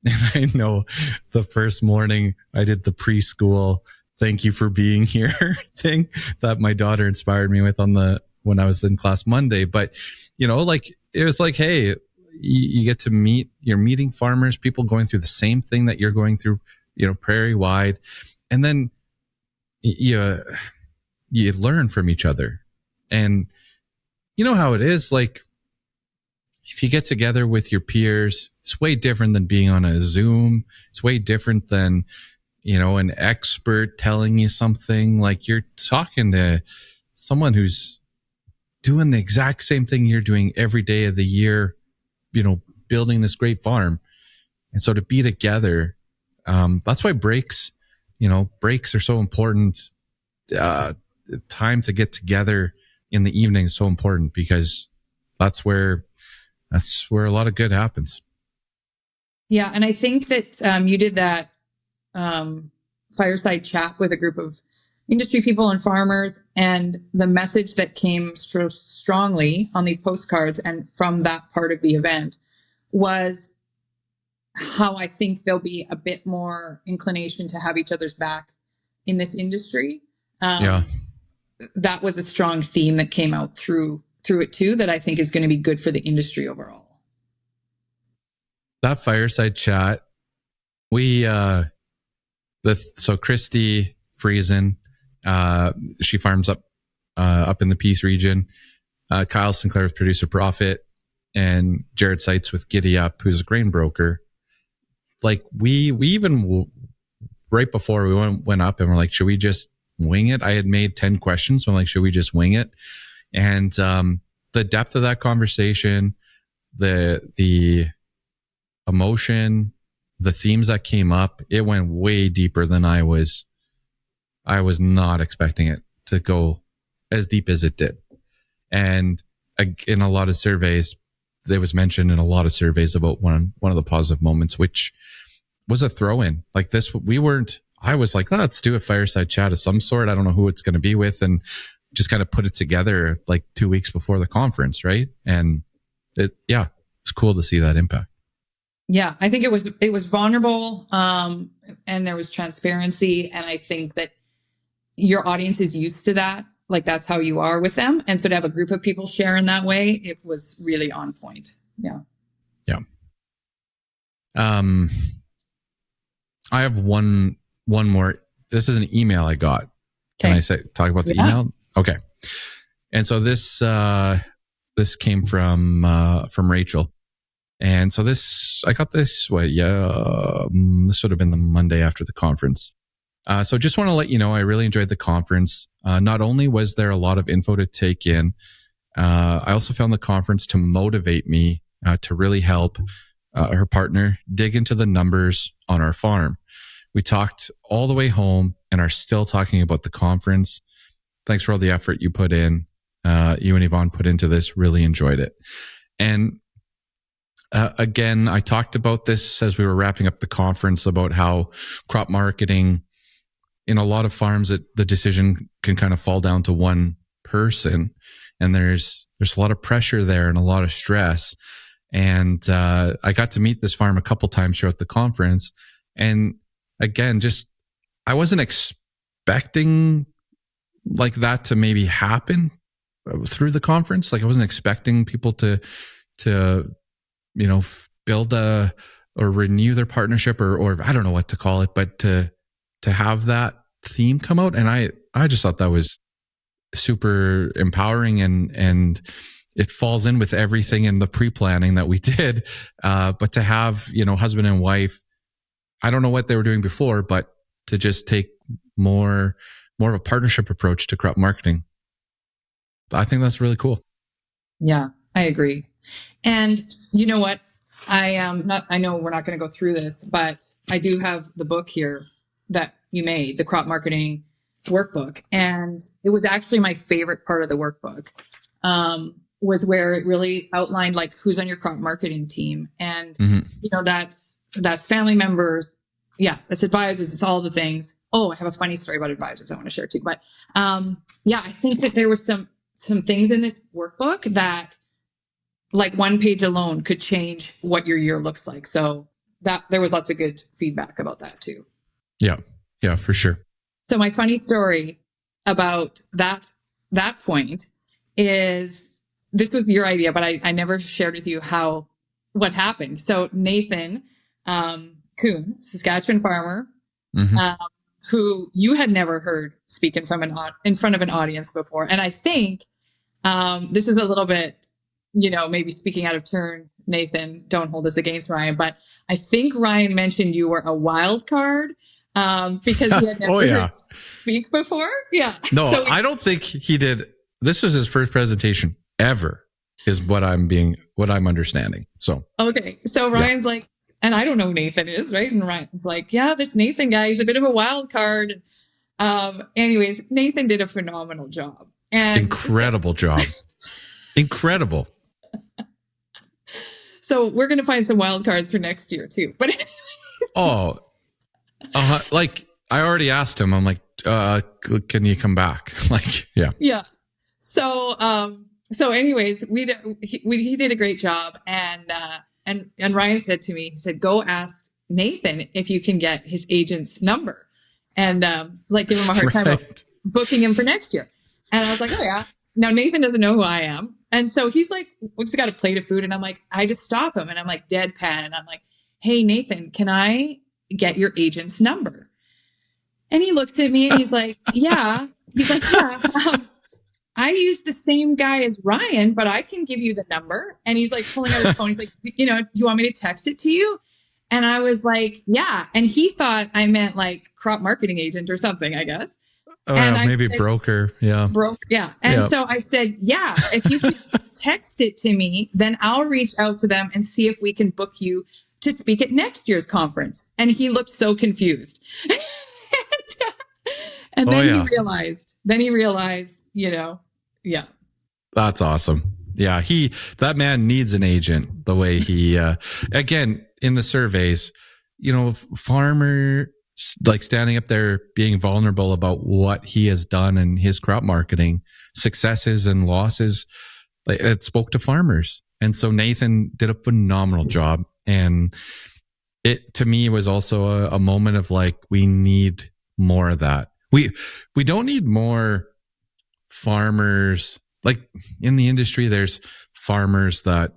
And I know the first morning I did the preschool thank you for being here thing that my daughter inspired me with when I was in class Monday. But, like, it was like, hey, you get to you're meeting farmers, people going through the same thing that you're going through, prairie wide. And then you learn from each other. And you know how it is, like, if you get together with your peers, it's way different than being on a Zoom. It's way different than, an expert telling you something. Like, you're talking to someone who's doing the exact same thing you're doing every day of the year, building this great farm. And so to be together, that's why breaks are so important. Time to get together in the evening is so important, because that's where a lot of good happens. Yeah. And I think that you did that fireside chat with a group of industry people and farmers, and the message that came so strongly on these postcards and from that part of the event was how I think there'll be a bit more inclination to have each other's back in this industry. That was a strong theme that came out through it too, that I think is going to be good for the industry overall. That fireside chat, so Christy Friesen, she farms up in the Peace region. Kyle Sinclair with Producer Profit, and Jared Seitz with Giddy Up, who's a grain broker. Like, we even right before we went up, and we're like, should we just wing it? I had made 10 questions. So I'm like, should we just wing it? And the depth of that conversation, the emotion, the themes that came up, it went way deeper than I was not expecting it to go as deep as it did. And in a lot of surveys, there was mentioned in a lot of surveys about one of the positive moments, which was a throw-in. Like this, I was like, let's do a fireside chat of some sort. I don't know who it's going to be with, and just kind of put it together like 2 weeks before the conference, right? And it's cool to see that impact. Yeah, I think it was vulnerable, and there was transparency, and I think that your audience is used to that. Like, that's how you are with them, and so to have a group of people share in that way, it was really on point. Yeah. I have one more. This is an email I got. Can I talk about the email? Okay. And so this came from Rachel. And so I got this, this would have been the Monday after the conference. So just want to let you know, I really enjoyed the conference. Not only was there a lot of info to take in, I also found the conference to motivate me to really help her partner dig into the numbers on our farm. We talked all the way home and are still talking about the conference. Thanks for all the effort you put in. You and Yvonne put into this. Really enjoyed it. And again, I talked about this as we were wrapping up the conference about how crop marketing in a lot of farms, the decision can kind of fall down to one person, and there's a lot of pressure there and a lot of stress. And I got to meet this farm a couple times throughout the conference, and again, I wasn't expecting like that to maybe happen through the conference. Like, I wasn't expecting people to build or renew their partnership or I don't know what to call it, but to have that theme come out. And I just thought that was super empowering, and it falls in with everything in the pre-planning that we did. But to have, husband and wife, I don't know what they were doing before, but to just take more of a partnership approach to crop marketing, I think that's really cool. Yeah, I agree. And you know what? I know we're not going to go through this, but I do have the book here that you made, the crop marketing workbook. And it was actually my favorite part of the workbook, was where it really outlined like who's on your crop marketing team. And, that's that's family members. Yeah, that's advisors. It's all the things. Oh, I have a funny story about advisors I want to share too. But yeah, I think that there was some things in this workbook that, like, one page alone could change what your year looks like. So that there was lots of good feedback about that too. Yeah, for sure. So my funny story about that point is, this was your idea, but I never shared with you what happened. So Nathan Kuhn, Saskatchewan farmer, who you had never heard speak in front of an audience before. And I think this is a little bit, maybe speaking out of turn, Nathan, don't hold this against Ryan, but I think Ryan mentioned you were a wild card because he had never heard speak before. Yeah. No, I don't think he did. This was his first presentation ever, is what I'm understanding. So, okay. So Ryan's like, and I don't know who Nathan is, right? And Ryan's like, yeah, this Nathan guy, he's a bit of a wild card. Anyways, Nathan did a phenomenal job. Incredible job. Incredible. So we're going to find some wild cards for next year too. But like I already asked him, I'm like, can you come back? Like, yeah. Yeah. So anyways, he did a great job. And Ryan said to me, he said, go ask Nathan if you can get his agent's number and, give him a hard time about booking him for next year. And I was like, oh yeah. Now Nathan doesn't know who I am. And so he's like, we just got a plate of food. And I'm like, I just stop him. And I'm like, deadpan. And I'm like, hey, Nathan, can I get your agent's number? And he looks at me and he's like, yeah. He's like, yeah. I use the same guy as Ryan, but I can give you the number. And he's like pulling out his phone. He's like, do you want me to text it to you? And I was like, yeah. And he thought I meant like crop marketing agent or something, I guess. Oh, and maybe broker. Yeah. Yeah. And so I said, yeah, if you could text it to me, then I'll reach out to them and see if we can book you to speak at next year's conference. And he looked so confused. and then he realized, yeah. That's awesome. Yeah. That man needs an agent the way he, again, in the surveys, farmer, like standing up there being vulnerable about what he has done in his crop marketing successes and losses, it spoke to farmers. And so Nathan did a phenomenal job. And it, to me, was also a moment of like, we need more of that. We don't need more farmers. Like in the industry, there's farmers that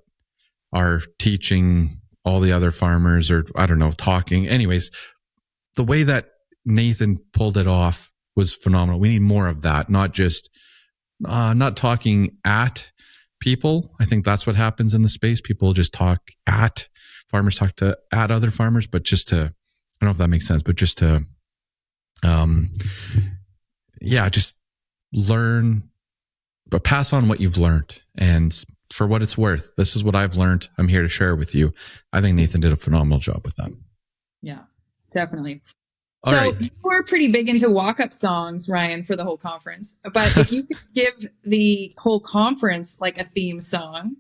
are teaching all the other farmers, or I don't know, talking. Anyways, the way that Nathan pulled it off was phenomenal. We need more of that, not just not talking at people. I think that's what happens in the space. People just talk at farmers, at other farmers, but just to, I don't know if that makes sense, but just to, just learn, but pass on what you've learned. And for what it's worth, this is what I've learned. I'm here to share with you. I think Nathan did a phenomenal job with that. Yeah, definitely. You were pretty big into walk-up songs, Ryan, for the whole conference. But if you could give the whole conference like a theme song,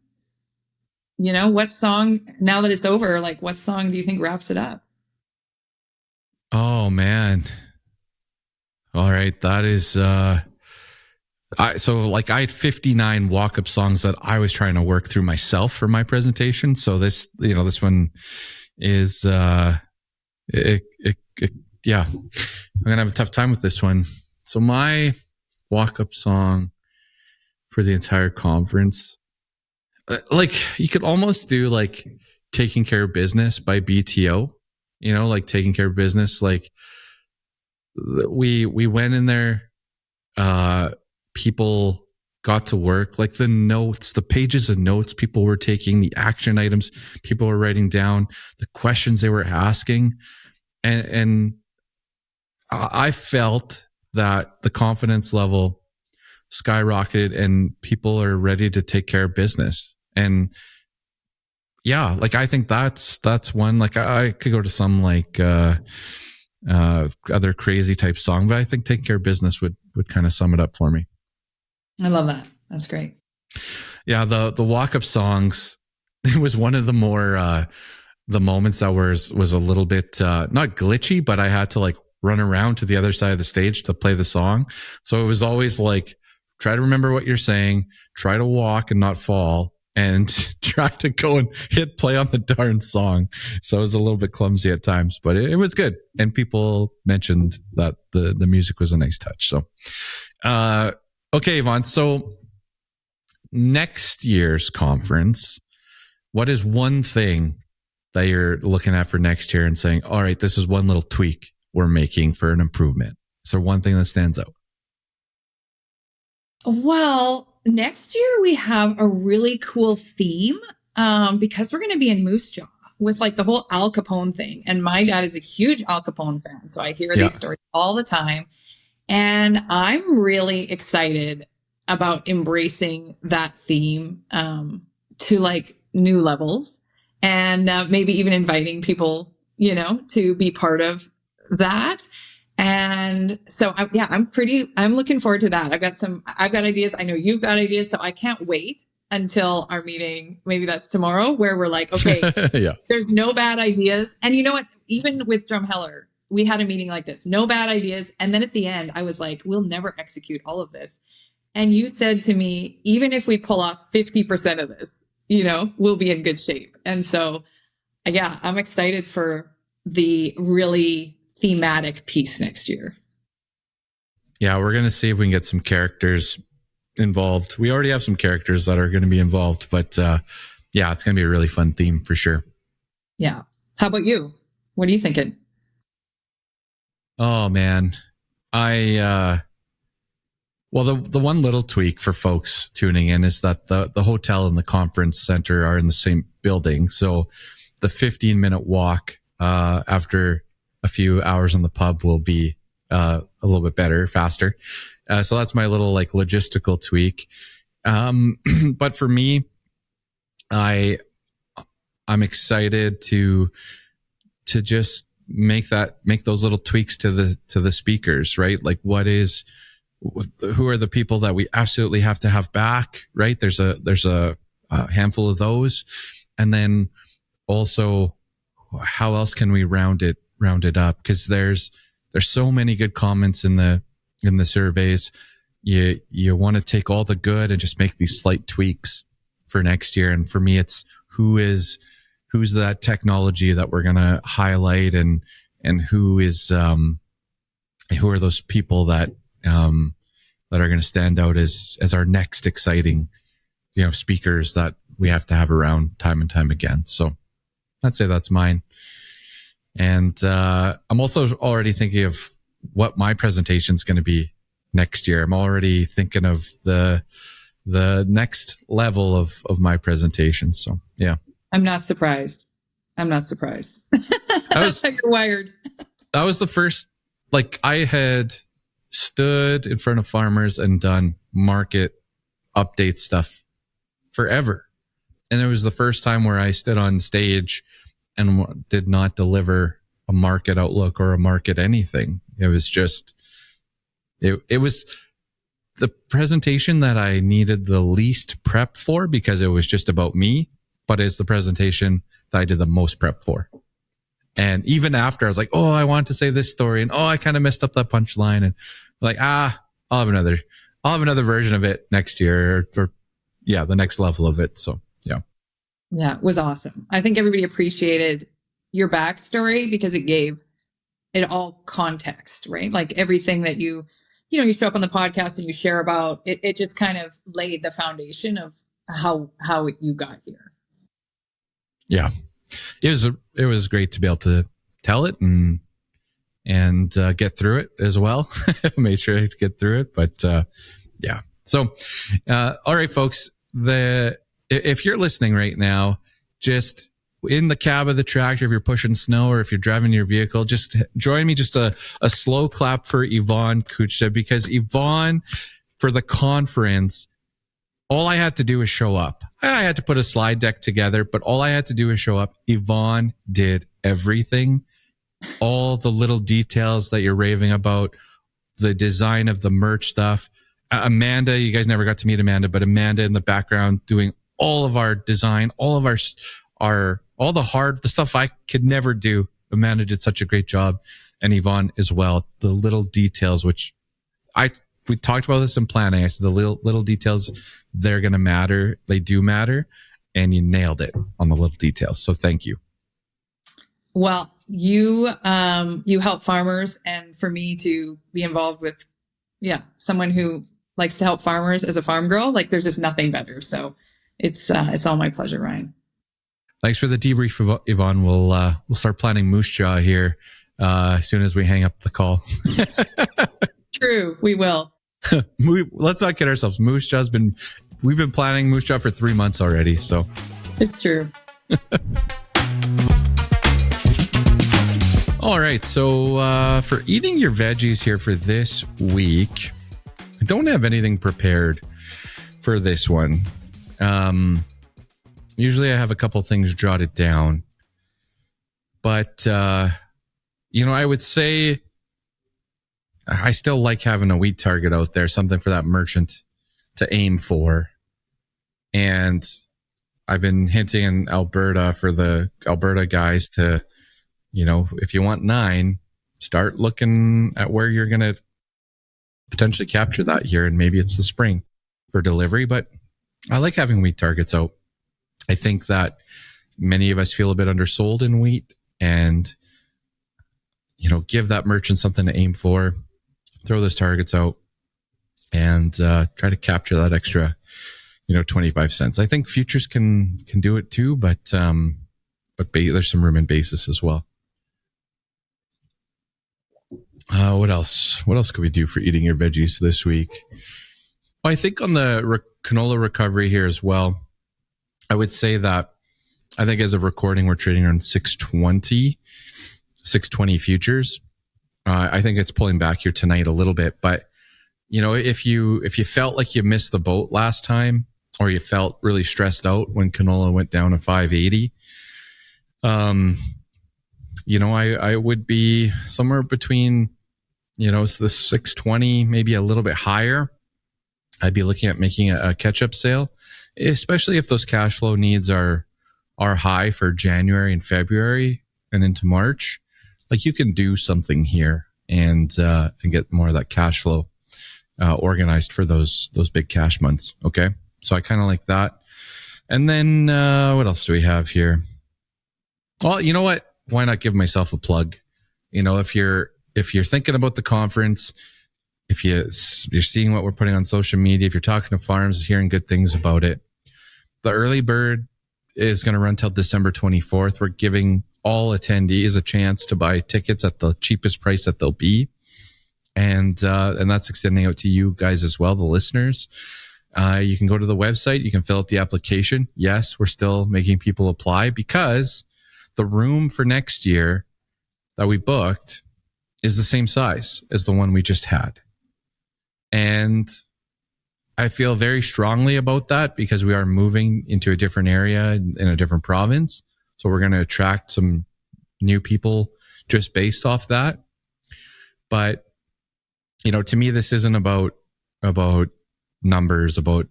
what song, now that it's over, like what song do you think wraps it up? Oh, man. All right. That is, I had 59 walk-up songs that I was trying to work through myself for my presentation. So this one is, yeah, I'm going to have a tough time with this one. So my walk-up song for the entire conference, you could almost do like Taking Care of Business by BTO, like Taking Care of Business. Like we went in there, people got to work, like the pages of notes people were taking, the action items people were writing down, the questions they were asking. And I felt that the confidence level skyrocketed and people are ready to take care of business. And yeah, I think that's one, I could go to some other crazy type song, but I think Taking Care of Business would kind of sum it up for me. I love that. That's great. Yeah. The walk-up songs, it was one of the more, the moments that was a little bit not glitchy, but I had to like run around to the other side of the stage to play the song. So it was always like, try to remember what you're saying, try to walk and not fall, and try to go and hit play on the darn song. So it was a little bit clumsy at times, but it was good. And people mentioned that the music was a nice touch. So, okay, Yvonne. So next year's conference, what is one thing that you're looking at for next year and saying, all right, this is one little tweak we're making for an improvement? Is there one thing that stands out? Well, next year we have a really cool theme because we're going to be in Moose Jaw with like the whole Al Capone thing. And my dad is a huge Al Capone fan. So I hear these stories all the time. And I'm really excited about embracing that theme to like new levels, and maybe even inviting people, to be part of that. And so, I'm looking forward to that. I've got ideas. I know you've got ideas. So I can't wait until our meeting. Maybe that's tomorrow, where we're like, okay, there's no bad ideas. And you know what? Even with Drumheller, we had a meeting like this, no bad ideas. And then at the end, I was like, we'll never execute all of this. And you said to me, even if we pull off 50% of this, we'll be in good shape. And so, I'm excited for the really thematic piece next year. Yeah, we're going to see if we can get some characters involved. We already have some characters that are going to be involved, but it's going to be a really fun theme for sure. Yeah. How about you? What are you thinking? Oh, man. Well, the one little tweak for folks tuning in is that the hotel and the conference center are in the same building. So the 15-minute walk after a few hours in the pub will be a little bit better, faster. So that's my little like logistical tweak. But for me, I'm excited to just make those little tweaks to the speakers, right? Like who are the people that we absolutely have to have back, right? There's a handful of those. And then also, how else can we round it up? Because there's so many good comments in the surveys. You want to take all the good and just make these slight tweaks for next year. And for me, it's who's that technology that we're going to highlight, and who are those people that are going to stand out as our next exciting, speakers that we have to have around time and time again. So I'd say that's mine. And I'm also already thinking of what my presentation is going to be next year. I'm already thinking of the next level of my presentation. So yeah. I'm not surprised. You're wired. That was the first, like, I had stood in front of farmers and done market update stuff forever. And it was the first time where I stood on stage and did not deliver a market outlook or a market anything. It was just, it was the presentation that I needed the least prep for, because it was just about me, but it's the presentation that I did the most prep for. And even after, I was like, oh, I want to say this story, and I kind of messed up that punchline, and like, I'll have another version of it next year, or the next level of it. So yeah, it was awesome. I think everybody appreciated your backstory because it gave it all context, right? Like everything that you show up on the podcast and you share about it, it just kind of laid the foundation of how you got here. Yeah. It was great to be able to tell it and get through it as well. Made sure to get through it, but yeah. So, all right, folks. If you're listening right now, just in the cab of the tractor, if you're pushing snow or if you're driving your vehicle, just join me. Just a slow clap for Yvonne Kuchta, because Yvonne, for the conference, all I had to do was show up. I had to put a slide deck together, but all I had to do was show up. Yvonne did everything. All the little details that you're raving about, the design of the merch stuff. Amanda, you guys never got to meet Amanda, but Amanda in the background doing all of our design, all of our all the stuff I could never do. Amanda did such a great job, and Yvonne as well. The little details, which we talked about this in planning. I said the little details, they're going to matter. They do matter, and you nailed it on the little details. So thank you. Well, you help farmers, and for me to be involved with, someone who likes to help farmers as a farm girl, like there's just nothing better. So it's all my pleasure, Ryan. Thanks for the debrief, Yvonne. We'll start planning Moose Jaw here as soon as we hang up the call. True, we will. Let's not kid ourselves. We've been planning Moose Jaw for 3 months already. So it's true. All right. So for eating your veggies here for this week, I don't have anything prepared for this one. Usually I have a couple things jotted down, but I would say I still like having a wheat target out there, something for that merchant to aim for. And I've been hinting in Alberta for the Alberta guys to, if you want 9, start looking at where you're going to potentially capture that here. And maybe it's the spring for delivery, but I like having wheat targets out. I think that many of us feel a bit undersold in wheat, and, give that merchant something to aim for, throw those targets out, and try to capture that extra, 25 cents. I think futures can do it too, but there's some room in basis as well. What else? What else could we do for eating your veggies this week? Well, I think on the canola recovery here as well, I would say that I think as of recording, we're trading around 620 futures. I think it's pulling back here tonight a little bit, but if you felt like you missed the boat last time, or you felt really stressed out when canola went down to 580, I would be somewhere between, the 620, maybe a little bit higher. I'd be looking at making a catch-up sale, especially if those cash flow needs are high for January and February and into March. Like, you can do something here and get more of that cash flow organized for those big cash months. Okay, so I kind of like that. And then what else do we have here? Well, you know what? Why not give myself a plug? If you're thinking about the conference, if you're seeing what we're putting on social media, if you're talking to farms, hearing good things about it, the early bird is going to run till December 24th. We're giving all attendees a chance to buy tickets at the cheapest price that they'll be. And that's extending out to you guys as well, the listeners. You can go to the website. You can fill out the application. Yes, we're still making people apply because the room for next year that we booked is the same size as the one we just had. And I feel very strongly about that because we are moving into a different area in a different province. So we're going to attract some new people just based off that. But, to me, this isn't about numbers, about,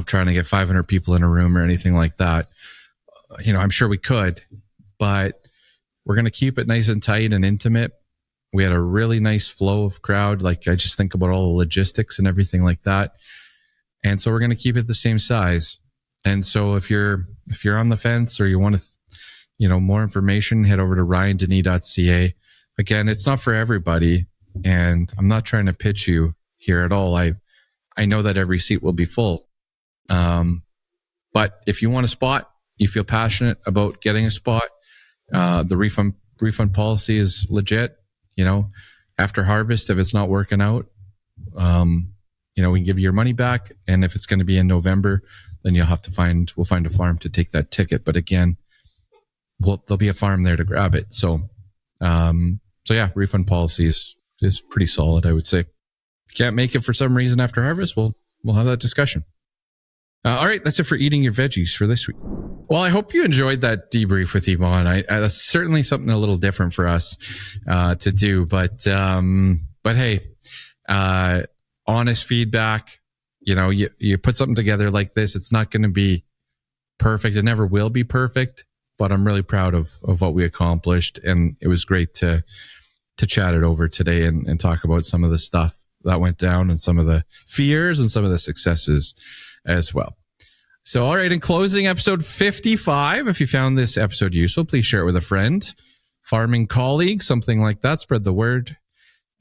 trying to get 500 people in a room or anything like that. I'm sure we could, but we're going to keep it nice and tight and intimate. We had a really nice flow of crowd. Like, I just think about all the logistics and everything like that. And so we're going to keep it the same size. And so if you're on the fence or you want to, more information, head over to ryandenis.ca. Again, it's not for everybody. And I'm not trying to pitch you here at all. I know that every seat will be full. But if you want a spot, you feel passionate about getting a spot, the refund policy is legit. After harvest, if it's not working out, we can give you your money back. And if it's going to be in November, then we'll find a farm to take that ticket. But again, there'll be a farm there to grab it. So yeah, refund policy is pretty solid, I would say. If you can't make it for some reason after harvest, we'll have that discussion. All right, that's it for eating your veggies for this week. Well, I hope you enjoyed that debrief with Yvonne. That's certainly something a little different for us to do. But hey, honest feedback. You put something together like this. It's not going to be perfect. It never will be perfect. but I'm really proud of what we accomplished. And it was great to chat it over today and talk about some of the stuff that went down and some of the fears and some of the successes as well. So, all right, in closing, episode 55, if you found this episode useful, please share it with a friend, farming colleague, something like that. Spread the word.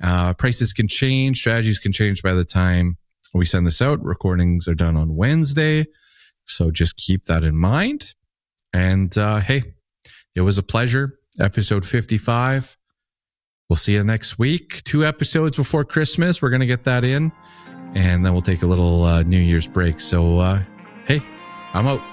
Prices can change. Strategies can change by the time we send this out. Recordings are done on Wednesday. So just keep that in mind. And hey, it was a pleasure. Episode 55. We'll see you next week. 2 episodes before Christmas. We're going to get that in. And then we'll take a little New Year's break. So, hey, I'm out.